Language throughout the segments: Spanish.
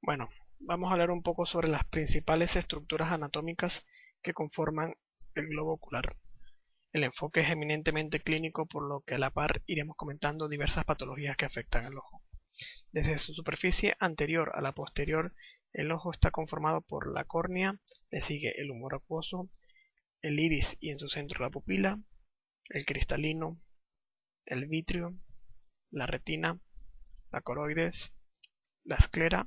Bueno, vamos a hablar un poco sobre las principales estructuras anatómicas que conforman el globo ocular. El enfoque es eminentemente clínico, por lo que a la par iremos comentando diversas patologías que afectan al ojo. Desde su superficie anterior a la posterior, el ojo está conformado por la córnea, le sigue el humor acuoso, el iris y en su centro la pupila, el cristalino, el vítreo, la retina, la coroides, la esclera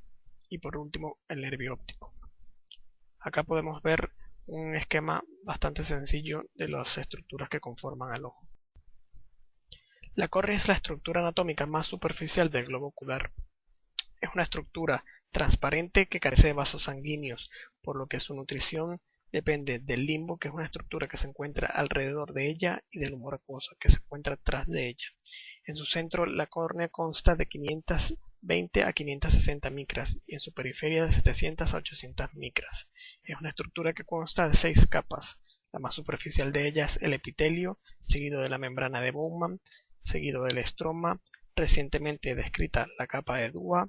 y por último el nervio óptico. Acá podemos ver un esquema bastante sencillo de las estructuras que conforman al ojo. La córnea es la estructura anatómica más superficial del globo ocular. Es una estructura transparente que carece de vasos sanguíneos, por lo que su nutrición depende del limbo, que es una estructura que se encuentra alrededor de ella, y del humor acuoso, que se encuentra tras de ella. En su centro, la córnea consta de 520 a 560 micras y en su periferia de 700 a 800 micras. Es una estructura que consta de 6 capas. La más superficial de ellas es el epitelio, seguido de la membrana de Bowman, seguido del estroma, recientemente descrita la capa de Dua,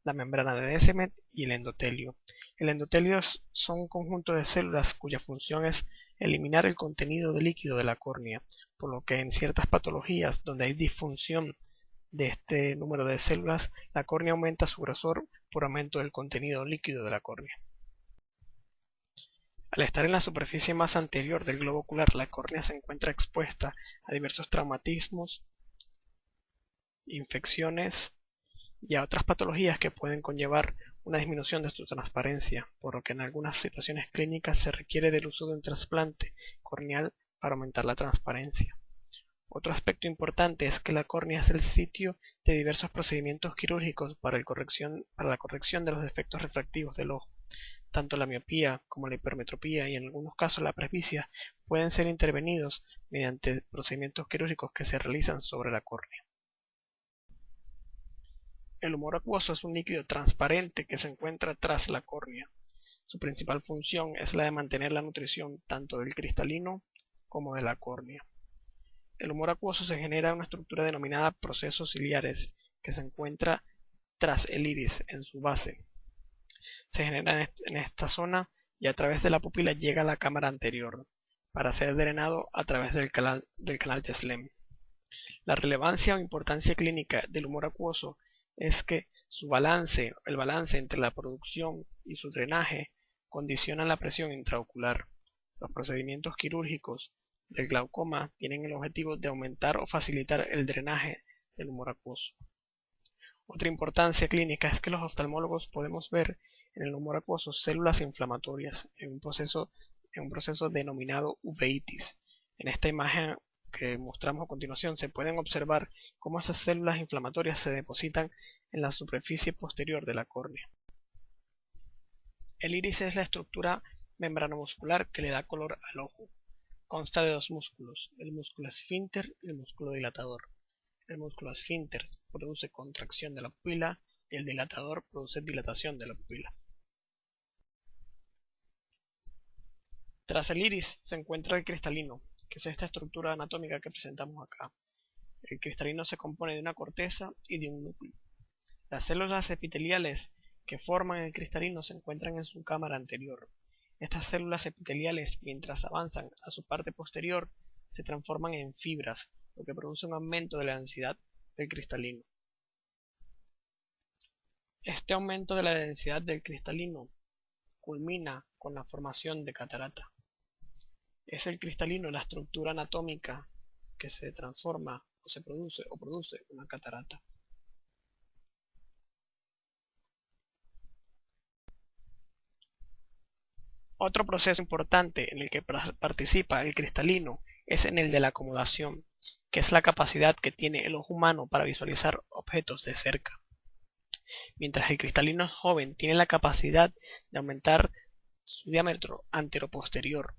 la membrana de Descemet y el endotelio. El endotelio son un conjunto de células cuya función es eliminar el contenido de líquido de la córnea, por lo que en ciertas patologías donde hay disfunción de este número de células, la córnea aumenta su grosor por aumento del contenido líquido de la córnea. Al estar en la superficie más anterior del globo ocular, la córnea se encuentra expuesta a diversos traumatismos, infecciones y a otras patologías que pueden conllevar una disminución de su transparencia, por lo que en algunas situaciones clínicas se requiere del uso de un trasplante corneal para aumentar la transparencia. Otro aspecto importante es que la córnea es el sitio de diversos procedimientos quirúrgicos para la corrección de los defectos refractivos del ojo. Tanto la miopía como la hipermetropía y en algunos casos la presbicia pueden ser intervenidos mediante procedimientos quirúrgicos que se realizan sobre la córnea. El humor acuoso es un líquido transparente que se encuentra tras la córnea. Su principal función es la de mantener la nutrición tanto del cristalino como de la córnea. El humor acuoso se genera en una estructura denominada procesos ciliares que se encuentra tras el iris en su base. Se genera en esta zona y a través de la pupila llega a la cámara anterior para ser drenado a través del canal de Slem. La relevancia o importancia clínica del humor acuoso es que el balance entre la producción y su drenaje condiciona la presión intraocular. Los procedimientos quirúrgicos del glaucoma tienen el objetivo de aumentar o facilitar el drenaje del humor acuoso. Otra importancia clínica es que los oftalmólogos podemos ver en el humor acuoso células inflamatorias en un proceso denominado uveitis. En esta imagen que mostramos a continuación se pueden observar cómo esas células inflamatorias se depositan en la superficie posterior de la córnea. El iris es la estructura membranomuscular que le da color al ojo. Consta de dos músculos, el músculo esfínter y el músculo dilatador. El músculo esfínter produce contracción de la pupila y el dilatador produce dilatación de la pupila. Tras el iris se encuentra el cristalino, que es esta estructura anatómica que presentamos acá. El cristalino se compone de una corteza y de un núcleo. Las células epiteliales que forman el cristalino se encuentran en su cámara anterior. Estas células epiteliales, mientras avanzan a su parte posterior, se transforman en fibras, lo que produce un aumento de la densidad del cristalino. Este aumento de la densidad del cristalino culmina con la formación de catarata. Es el cristalino la estructura anatómica que se transforma o produce una catarata. Otro proceso importante en el que participa el cristalino es en el de la acomodación, que es la capacidad que tiene el ojo humano para visualizar objetos de cerca. Mientras el cristalino joven tiene la capacidad de aumentar su diámetro anteroposterior,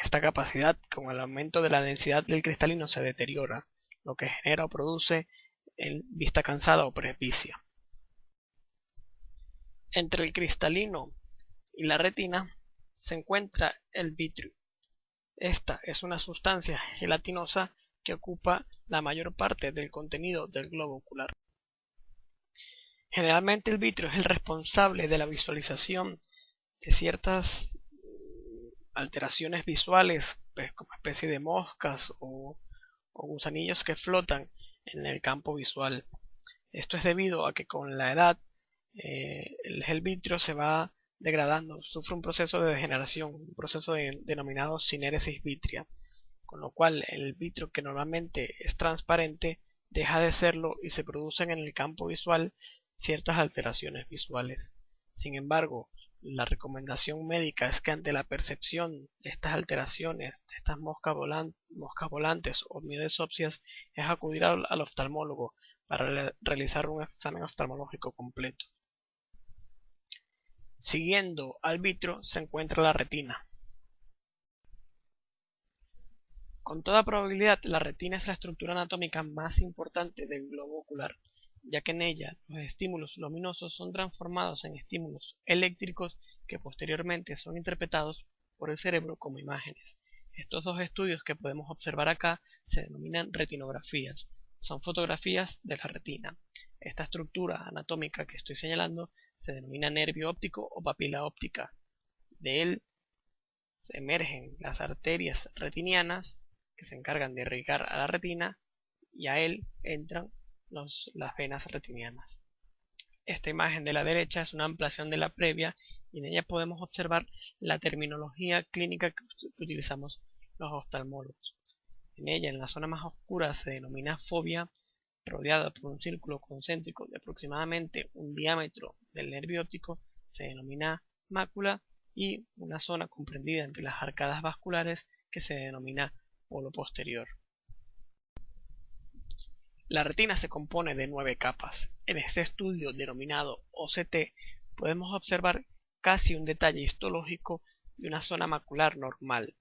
esta capacidad con el aumento de la densidad del cristalino se deteriora, lo que genera o produce vista cansada o presbicia. Entre el cristalino y la retina se encuentra el vítreo. Esta es una sustancia gelatinosa que ocupa la mayor parte del contenido del globo ocular. Generalmente el vitrio es el responsable de la visualización de ciertas alteraciones visuales, pues, como especie de moscas o gusanillos que flotan en el campo visual. Esto es debido a que con la edad el vitrio se va degradando, sufre un proceso de degeneración, un proceso denominado sinéresis vitrea, con lo cual el vitrio, que normalmente es transparente, deja de serlo y se producen en el campo visual ciertas alteraciones visuales. Sin embargo, la recomendación médica es que ante la percepción de estas alteraciones, de estas moscas volantes o miodesopsias, es acudir al oftalmólogo para realizar un examen oftalmológico completo. Siguiendo al vitrio se encuentra la retina. Con toda probabilidad, la retina es la estructura anatómica más importante del globo ocular, ya que en ella los estímulos luminosos son transformados en estímulos eléctricos que posteriormente son interpretados por el cerebro como imágenes. Estos dos estudios que podemos observar acá se denominan retinografías, son fotografías de la retina. Esta estructura anatómica que estoy señalando se denomina nervio óptico o papila óptica. De él se emergen las arterias retinianas que se encargan de irrigar a la retina, y a él entran las venas retinianas. Esta imagen de la derecha es una ampliación de la previa, y en ella podemos observar la terminología clínica que utilizamos los oftalmólogos. En ella, en la zona más oscura, se denomina fobia, rodeada por un círculo concéntrico de aproximadamente un diámetro del nervio óptico, se denomina mácula, y una zona comprendida entre las arcadas vasculares que se denomina polo posterior. La retina se compone de 9 capas. En este estudio denominado OCT podemos observar casi un detalle histológico de una zona macular normal.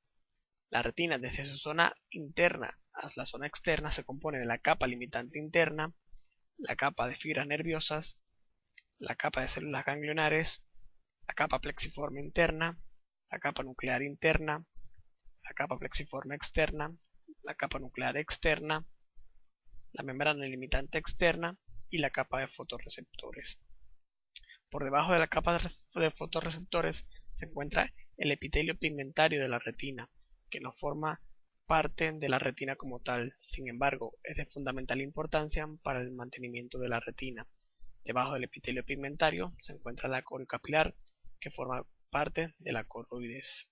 La retina, desde su zona interna hasta la zona externa, se compone de la capa limitante interna, la capa de fibras nerviosas, la capa de células ganglionares, la capa plexiforme interna, la capa nuclear interna, la capa plexiforme externa, la capa nuclear externa, la membrana limitante externa y la capa de fotorreceptores. Por debajo de la capa de fotorreceptores se encuentra el epitelio pigmentario de la retina, que no forma parte de la retina como tal. Sin embargo, es de fundamental importancia para el mantenimiento de la retina. Debajo del epitelio pigmentario se encuentra la coriocapilar, que forma parte de la coroides.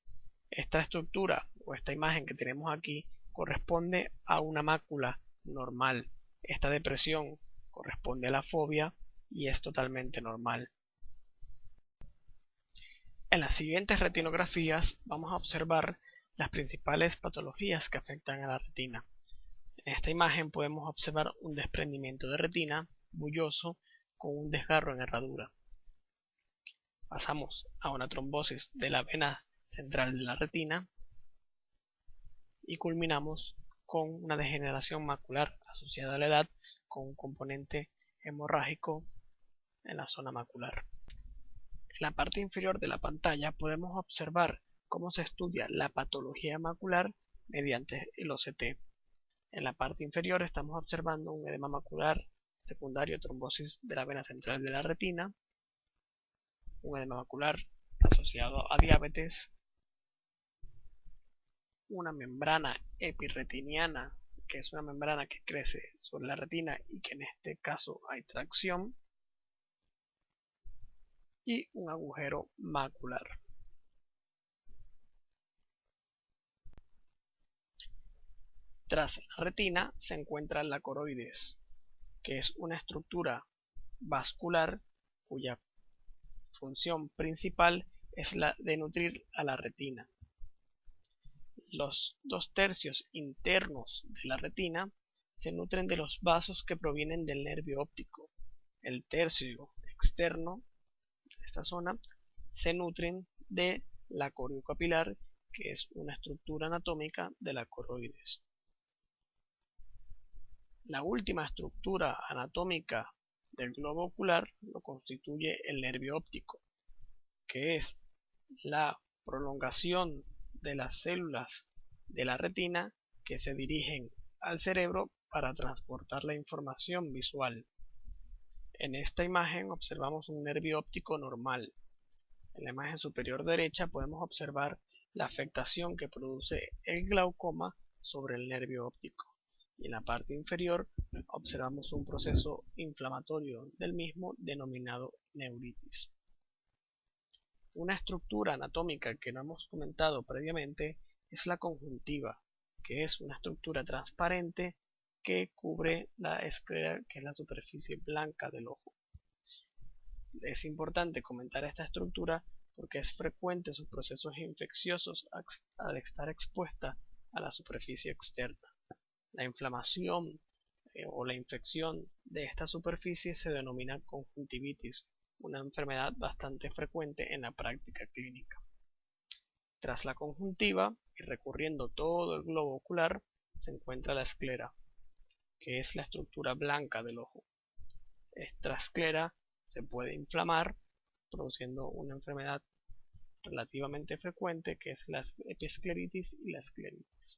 Esta estructura o esta imagen que tenemos aquí corresponde a una mácula normal. Esta depresión corresponde a la fobia y es totalmente normal. En las siguientes retinografías vamos a observar las principales patologías que afectan a la retina. En esta imagen podemos observar un desprendimiento de retina bulloso con un desgarro en herradura. Pasamos a una trombosis de la vena central de la retina y culminamos con una degeneración macular asociada a la edad con un componente hemorrágico en la zona macular. En la parte inferior de la pantalla podemos observar cómo se estudia la patología macular mediante el OCT. En la parte inferior estamos observando un edema macular secundario a trombosis de la vena central de la retina, un edema macular asociado a diabetes, una membrana epirretiniana, que es una membrana que crece sobre la retina y que en este caso hay tracción, y un agujero macular. Tras la retina se encuentra la coroides, que es una estructura vascular cuya función principal es la de nutrir a la retina. Los 2/3 internos de la retina se nutren de los vasos que provienen del nervio óptico. El tercio externo, de esta zona, se nutren de la coriocapilar, que es una estructura anatómica de la coroides. La última estructura anatómica del globo ocular lo constituye el nervio óptico, que es la prolongación de las células de la retina que se dirigen al cerebro para transportar la información visual. En esta imagen observamos un nervio óptico normal. En la imagen superior derecha podemos observar la afectación que produce el glaucoma sobre el nervio óptico. Y en la parte inferior observamos un proceso inflamatorio del mismo denominado neuritis. Una estructura anatómica que no hemos comentado previamente es la conjuntiva, que es una estructura transparente que cubre la esclera, que es la superficie blanca del ojo. Es importante comentar esta estructura porque es frecuente sus procesos infecciosos al estar expuesta a la superficie externa. La inflamación o la infección de esta superficie se denomina conjuntivitis, una enfermedad bastante frecuente en la práctica clínica. Tras la conjuntiva y recorriendo todo el globo ocular se encuentra la esclera, que es la estructura blanca del ojo. Esta esclera se puede inflamar produciendo una enfermedad relativamente frecuente que es la epiescleritis y la escleritis.